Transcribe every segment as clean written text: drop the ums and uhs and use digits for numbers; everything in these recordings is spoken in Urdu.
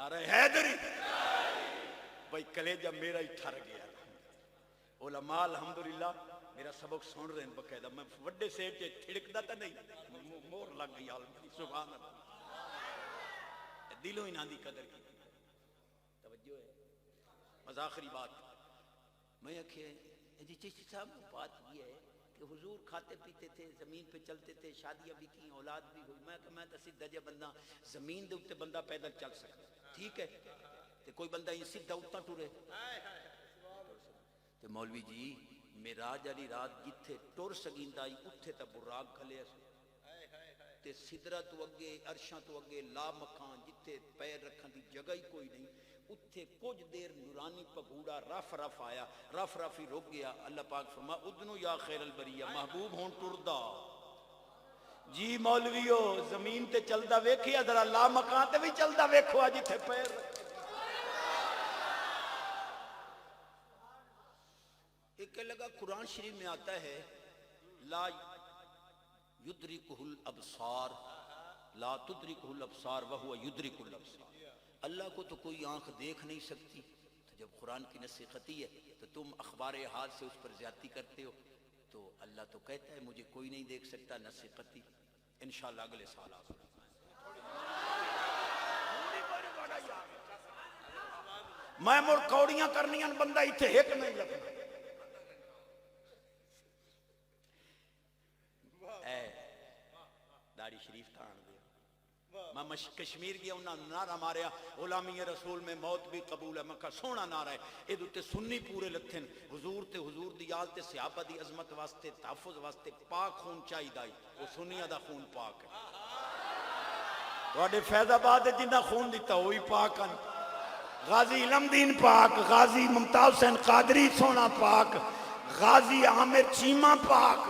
نعرہ حیدری بھائی کلیجہ میرا ہی ٹھر گیا. علماء الحمدللہ میرا سبق سن رہے ہیں باقاعدہ. میں وڈے سیب سے تھڑکدا تا نہیں, مور لگ گئی عالم. سبحان اللہ, دلوں ہی نہ دی قدر کی. توجہ ہے. بس آخری بات میں کہ جی چشتی صاحب بات یہ ہے کہ حضور کھاتے پیتے تھے, زمین پہ چلتے تھے, شادیاں بھی کی, اولاد بھی ہوئی. میں تو سیدھا جے بندہ زمین دے اوتے بندہ پیدل چل سکتا, ٹھیک ہے, تے کوئی بندہ ہی سیدھا اتنا ٹرے. تے مولوی جی معراج والی رات جتھے ٹر سکیندا اتھے تے براق کھلیا سی, تے سدرہ تو اگے عرشاں تو اگے لا مکان جتھے پیر رکھن دی جگہ ہی کوئی نہیں, اتھے کچھ دیر نورانی پگوڑا رف رف آیا, رف رف ہی رک گیا. اللہ پاک فرما ادنو یا خیر البریہ, محبوب ہون ٹردا. جی مولویو زمین تے چلدا ویکھیا, ذرا لا مکان تے بھی چلدا ویکھو جتھے پیر رکھے. ایک لگا قرآن شریف میں آتا ہے لا یدرکہ الابصار, لا تدرکہ الابصار وہو یدرک الابصار. اللہ کو تو کوئی آنکھ دیکھ نہیں سکتی, تو جب قرآن کی نصیحتی ہے تو تم اخبار احاد سے اس پر زیادتی کرتے ہو. تو اللہ تو کہتا ہے مجھے کوئی نہیں دیکھ سکتا, نصیحتی. انشاءاللہ اگلے سال آپ میں مڑ کوڑیاں کرنیاں بندہ اتھے ایک نہیں لگنا. داڑھی شریف تھان دے میں کشمیر گیا, انہاں نعرہ ماریا غلامی رسول میں موت بھی قبول ہے. میں کہا سونا نعرہ ہے, یہ تے سنی پورے لتھن. حضور تے حضور دی آل تے صحابہ دی عظمت واسطے تحفظ واسطے پاک خون چاہیے, وہ سنیاں دا خون پاک ہے. تواڈے فیض آباد جنہ خون دیتا وہی پاک ہیں. غازی علم دین پاک, غازی ممتاز حسین قادری سونا پاک, غازی عامر چیمہ پاک,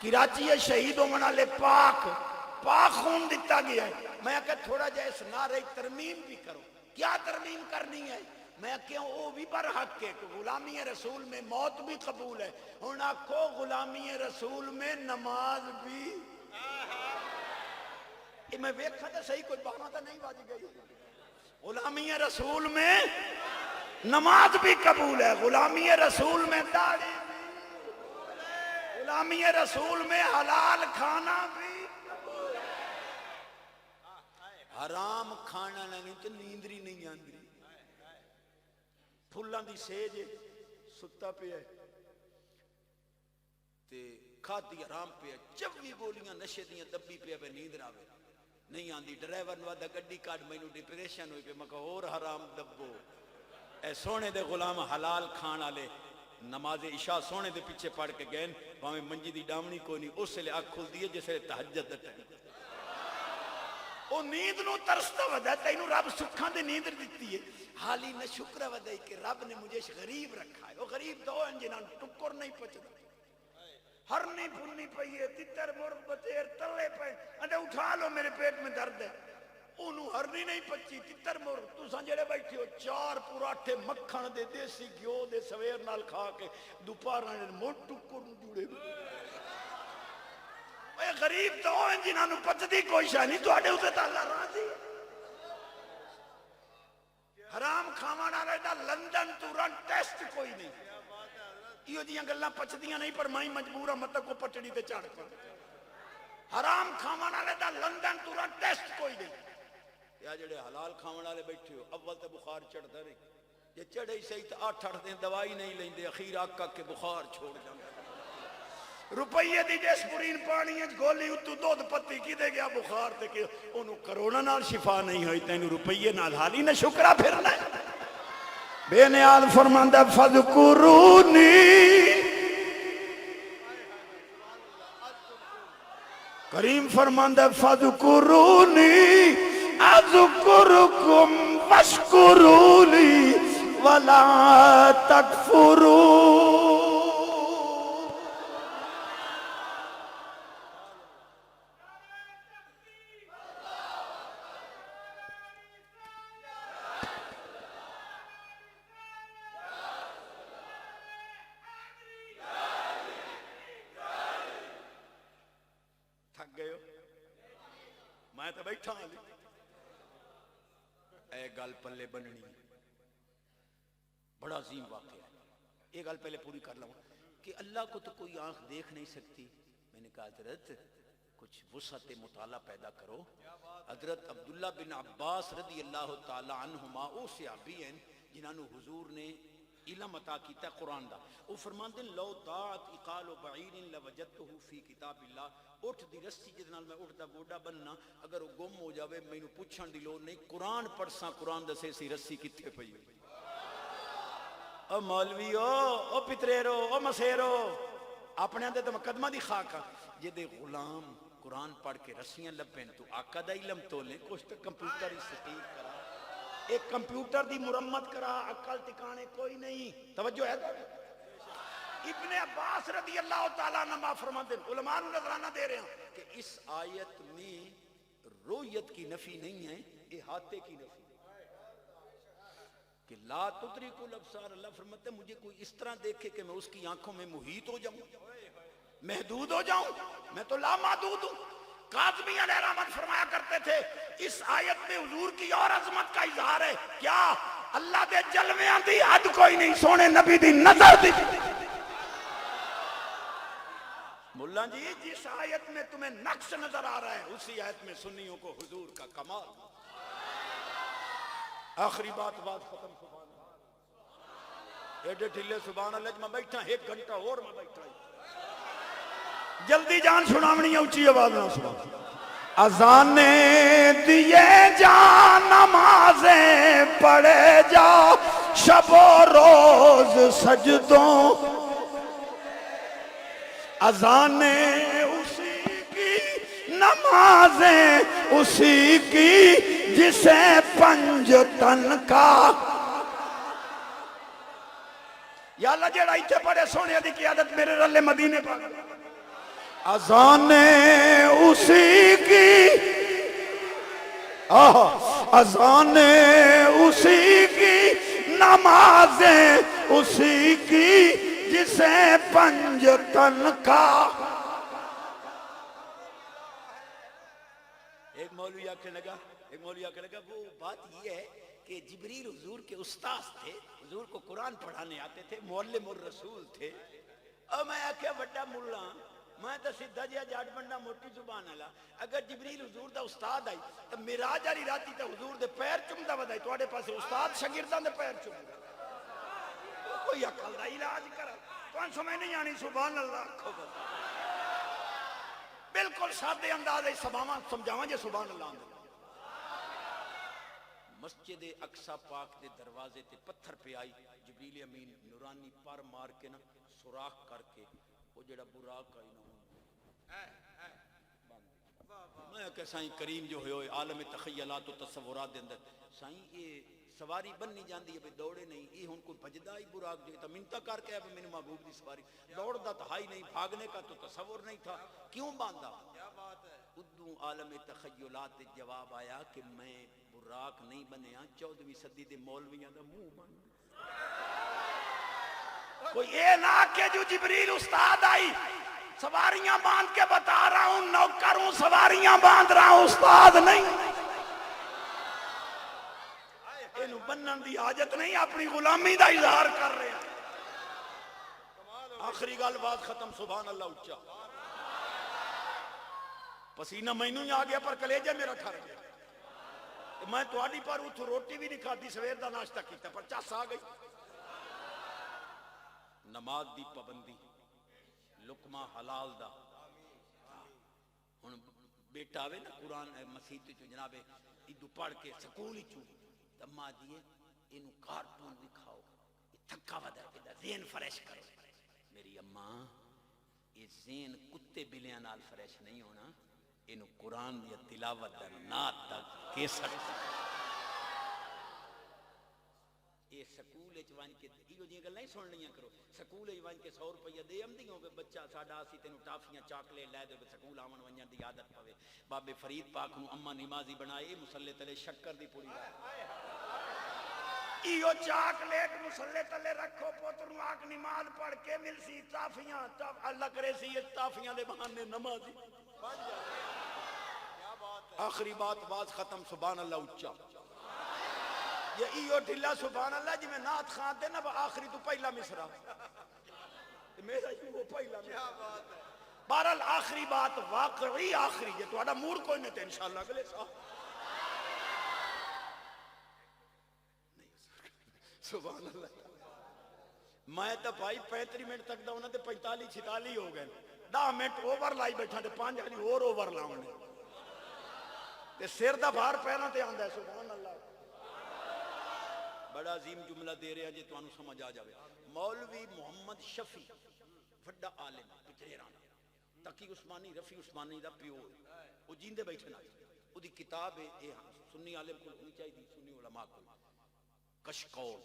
کراچی شہید ہونے والے پاک, پاک خون دیتا گیا ہے. میں کہ تھوڑا جا اس نعرے ترمیم بھی کرو. کیا ترمیم کرنی ہے؟ میں کہوں وہ بھی برحق ہے کہ غلامی رسول میں موت بھی قبول ہے. ہن آکھو غلامی رسول میں نماز بھی. میں ویکھا تو صحیح, کوئی بہانہ تو نہیں باج گئی. غلامی رسول میں نماز بھی قبول ہے, غلامی رسول میں داڑھی بھی, غلامی رسول میں حلال کھانا بھی قبول ہے. حرام کھانا نہیں تو نیندری نہیں آندری. پھلاں دی سیج ستا پہ ہے تے کھادی حرام پہ ہے, 24 گولیاں نشے دیاں دبی پہ ہے, نیندر آوے نہیں آندی. ڈرائیور نو آدھا گڈی کاٹ, مینوں ڈپریشن ہوئی پہ. میں کہا اور حرام دبو. اے سونے دے غلام حلال کھان والے نماز عشاء سونے دے پیچھے پڑھ کے گئے, باویں منجی دی ڈامنی کوئی نہیں, اس لئے آنکھ کھل دیئے جیسے تہجد دا ٹائم. او نیند نو ترستا ودا, تینوں رب سکھاں دے نیند دیتی ہے. حالی نہ شکر ودا کہ رب نے مجھے غریب رکھا ہے. وہ غریب دو ہیں جنہاں ٹکر نہیں پچھتا, ہرنی پھلنی پئی ہے, تتر مرغ بطیر تلے پئے, اندھے اٹھا لو میرے پیٹ میں درد ہے. انہوں ہرنی نہیں پچی, تتر مرغ. تو سنجھڑے بیٹھے ہو 4 پراٹھے مکھن دے دیسی گھیو دے سویر نال کھا کے دوپہر موٹ ٹکر جڑے. اے غریب تو ہیں جنہاں نو پچدی کوئی شاہ نہیں, تو اڈے اسے تعالیٰ راضی. حرام کھاوان والے دا لندن تو رن ٹیسٹ کوئی نہیں. یہ دیاں گلاں پچدیاں نہیں, پر میں مجبورہ مت کو پٹڑی تے چڑھ پا. حرام کھاوان والے دا لندن تو رن ٹیسٹ کوئی نہیں. یا جڑے حلال کھاوان والے بیٹھے ہو, اول تے بخار چڑھدا رہی, جے چڑھے ہی صحیح تے 8 دن دوائی نہیں لیندے, اخیر آکا کے بخار چھوڑ جاندے. روپیے دی جیسپورین پانی ہے گولی اتو دودھ پتی کی دے گیا بخار تے کہ انہوں کرونا نال شفا نہیں ہوئی, تینوں روپیے نال حالی نہ شکرہ پھرنا ہے. بے نیال فرماندہ فذکرونی, کریم فرماندہ فذکرونی اذکرکم واشکرونی ولا تکفرون. میں تو بیٹھا ہوں, اے گل پلے بننی بڑا عظیم واقعہ ہے. یہ گل پہلے پوری کر لوں کہ اللہ کو تو کوئی آنکھ دیکھ نہیں سکتی. میں نے کہا حضرت کچھ وسعت مطالعہ پیدا کرو. حضرت عبداللہ بن عباس رضی اللہ تعالی عنہما او صحابی ہیں جنہاں نو حضور نے علم عطا کیتا ہے قرآن دا. وہ فرماندے لو طاعت اقال و بعیر لوجدته فی کتاب اللہ. اٹھ دی رسی جس نال میں اٹھدا گوڈا بننا اگر وہ گم ہو جاوے مینوں پوچھن دی لوڑ نہیں. قرآن پڑھساں قرآن دسے سی رسی کتھے پئی. او مولویو او پتریرو او مسیرو اپنے دے تو مقدمہ دی خاک جے دے غلام قرآن پڑھ کے رسیاں لبیں تو آقا دا علم تو لیں. کچھ تو کمپیوٹر ہی سٹیک کرا ایک کمپیوٹر دی مرمت کرا عقل ٹکانے کوئی نہیں. توجہ ہے. ابن عباس رضی اللہ تعالیٰ عنہ فرماتے ہیں علماء نظرانہ دے رہے ہیں کہ اس آیت میں رویت کی نفی نہیں ہے احاطے کی نفی کہ لا تدرک الابصار. اللہ فرماتے ہیں مجھے کوئی اس طرح دیکھے کہ میں اس کی آنکھوں میں محیط ہو جاؤں محدود ہو جاؤں. میں تو لا محدود ہوں. قاضمی علیہ رحمت فرمایا کرتے تھے اس آیت میں حضور کی اور عظمت کا اظہار ہے. کیا اللہ دے جلویاں دی حد کوئی نہیں سونے نبی دی نظر دی. مولا جی جس آیت میں تمہیں نقص نظر آ رہا ہے اسی آیت میں سنیوں کو حضور کا کمال. آخری بات ختم. سبحان اللہ ایڈے ٹھلے سبحان اللہ. میں بیٹھا ایک گھنٹہ اور میں بیٹھا جلدی جان سناونی ہے اونچی آواز نہ سنا. اذانیں دیے جا نمازیں پڑھے جا شب و روز سجدوں. اذانیں اسی کی نمازیں اسی کی جسے پنج تن کا. یا اللہ جیڑا ایتھے پڑھے سونے دی قیادت میرے رلے مدینے پاک. اذانیں اسی کی اذانیں اسی کی نمازیں اسی کی جسے پنج تن کا. ایک مولوی کہنے لگا وہ بات یہ ہے کہ جبریل حضور کے استاذ تھے. حضور کو قرآن پڑھانے آتے تھے. معلم الرسول تھے. اور میں آکھیا بڑا ملا میں تو سیدھا جہا جاٹ بننا موٹی زبان والا. اگر جبریل حضور دا استاد آئی تو معراج والی راتی تے حضور دے پیر چومدا ودائی تواڈے پاسے استاد شاگرداں دے پیر چومدا. کوئی عقل دا علاج کر. کون سمجھ نہیں آنی سبحان اللہ. بالکل سادے انداز سمجھاواں جے سبحان اللہ. مسجد اقصی پاک دے دروازے تے پتھر پہ آئی. جبریل امین نورانی پر مار کے نا سوراخ کر کے وہ جڑا براق آئی نا میں کہ سائیں کریم جو ہوئے عالم تخیلات و تصورات دے اندر سائیں یہ سواری بننی جاندی ہے دوڑے نہیں. یہ ہن کوئی بجدا ہی براق جو تو منتا کر کے اب میں محبوب دی سواری دوڑدا تو ہائی نہیں بھاگنے کا تو تصور نہیں تھا. کیوں باندھا؟ کیا بات ہے. ادو عالم تخیلات جواب آیا کہ میں براق نہیں بنیا 14ویں صدی دے مولویاں دا منہ بن. کوئی یہ نہ کہ جو جبریل استاد آئی سواریاں باندھ کے بتا رہا ہوں نوکر ہوں سواریاں باندھ رہا ہوں استاد نہیں. اینو بنن دی حاجت نہیں اپنی غلامی دا اظہار کر رہے ہیں. آخری گل بات ختم. سبحان اللہ اچھا. پسینہ مینوں ہی آ گیا پر کلیجہ میرا ٹھر گیا. میں تواڈی پر اتھوں روٹی بھی نہیں کھادی سویر دا ناشتہ کیتا پر چس آ گئی. نماز دی پابندی لقمہ حلال دا. ہن بیٹا آوے نا قرآن مسیح چ جناب ادو پڑھ کے سکول ہی چوں تما دیے اینو کارٹون دکھاؤ تھکا ودا کے ذہن فریش کرو. میری اماں یہ ذہن کتے بلیاں نال فریش نہیں ہونا. اینو قرآن دی تلاوت دا نات دا کیسٹ یہ سکول وچ وان کے ایو جی گل نہیں سننیاں کرو. سکول وچ وان کے 100 روپیہ دے امدیوں کہ بچہ ساڈا اسی تینوں ٹافیاں چاکلیٹ لے دے سکول آون ونجن دی عادت پوے. بابے فرید پاک نو اما نمازی بنائے مصلی تلے شکر دی پوری ایو چاکلیٹ مصلی تلے رکھو پوتر نو آگ نماز پڑھ کے ملسی ٹافیاں اللہ کرے سی یہ ٹافیاں دے بہانے نمازی. آخری بات ختم. سبحان اللہ اچھا. یہ ایو ڈھلا سبحان اللہ جی میں نعت خان دے نا آخری تو پہلا مصرع میرا ہی وہ پہلا مصرع بہرحال آخری بات واقعی آخری ہے تو موڈ کوئی نہیں تھے انشاءاللہ اگلے سال سبحان اللہ میں تو بھائی 35 منٹ تک دا انہوں نے 45 46 ہو گئے 10 منٹ اوور لائی بیٹھا تے 5 ہلی اور اوور لاؤنے تے سر دا بھار پیروں تے آندا ہے سبحان اللہ بڑا عظیم جملہ دے رہے ہیں جی تو سمجھ آ جاوے مولوی محمد شفیع بڑا عالم پچھیرانا تقی عثمانی رفیع عثمانی دا پیو وہ جیندے بیٹھے نا وہ دی کتاب ہے سنی عالم کو ہونی چاہیے سنی علماء کو کشکول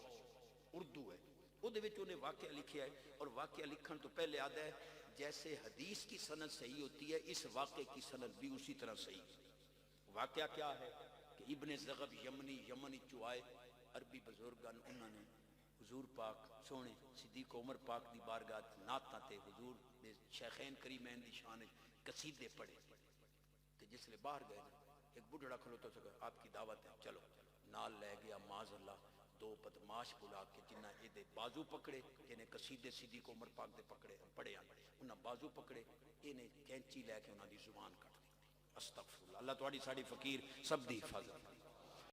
اردو ہے وہ دے وچ انہیں واقعہ لکھیا ہے اور واقعہ لکھن تو پہلے آدھا ہے جیسے حدیث کی سند صحیح ہوتی ہے اس واقعے کی سند بھی اسی طرح صحیح واقعہ کیا ہے کہ ابن زغب یمنی چوائے عربی بزرگان انہوں نے حضور پاک سونے صدیق عمر پاک دی بارگاہ نعتاں تے حضور دے شیخین کریمین دی شان قصیدے پڑھے کہ جس لے باہر گئے ایک بڑھڑا کھلوتا سکا آپ کی دعوت ہے چلو نال لے گیا معاذ اللہ دو بدماش بلا کے جنہ دے بازو پکڑے جنہیں قصیدے صدیق عمر پاک دے پکڑے پڑھے انہاں بازو پکڑے انہیں کینچی لے کے انہاں دی زبان کٹ دی استغفر اللہ اللہ تواڈی ساڈی فقیر سب دی حفاظت